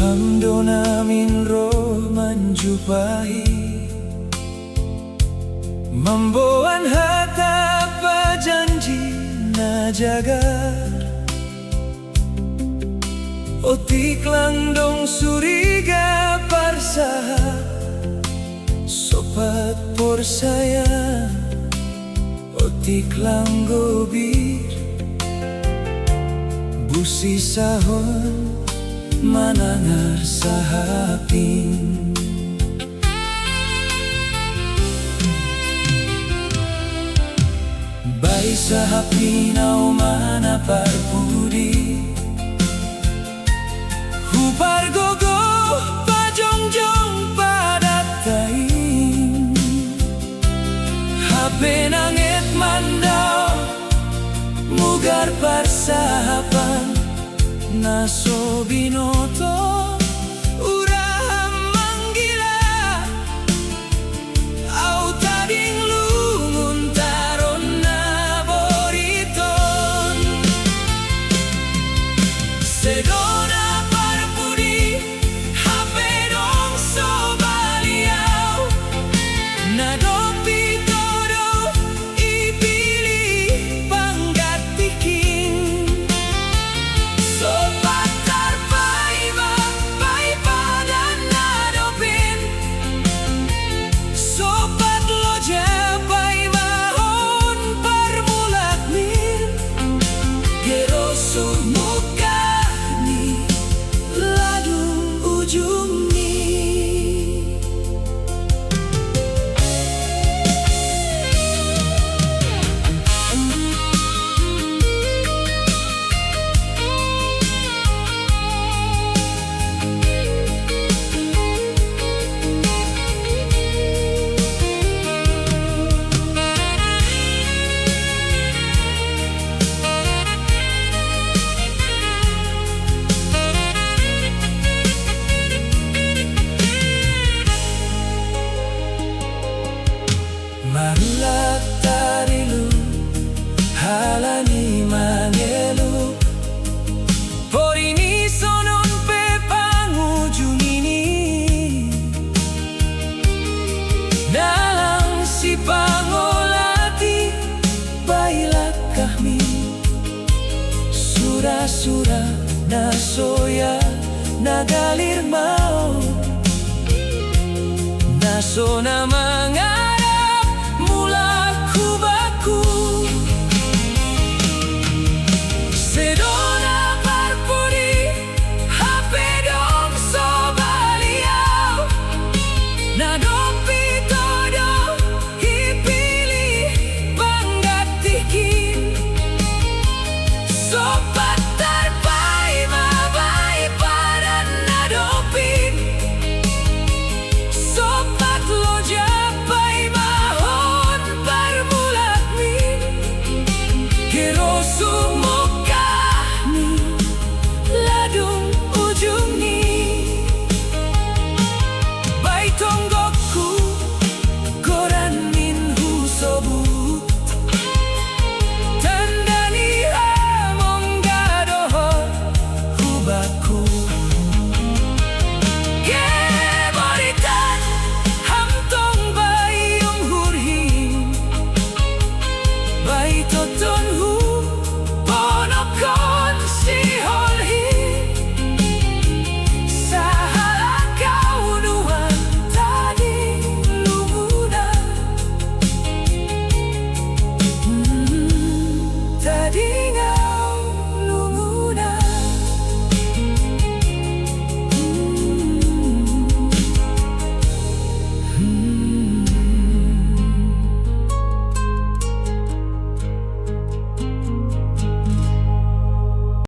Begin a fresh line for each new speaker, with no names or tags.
Hamdo namin roh menjumpahi Membuat hata janji na jagar Otik lang dong suriga parsaha Sopat por saya Otik lang gobir Busi sahon manangar sahapin Bai sahapin au mana parpudi Hupar gogo pajongjong padatain Hape nangit mandau Mugar parsahapan Naso binoto uraham manggila Au tading lungun taron na boriton Sedona parpudi hape dong so baliau Nadopi todo ipili panggatikin Sopat tarpai bai padan nadopin Sopat loja bai mahon parmulak min Gero muka ni ladung ujung ni Marulat tarilu halani mangelu Porini sonon pe pangujung ini Dalam si pangolati bailah kami Sura-sura nasoya nagalir mau Naso na mga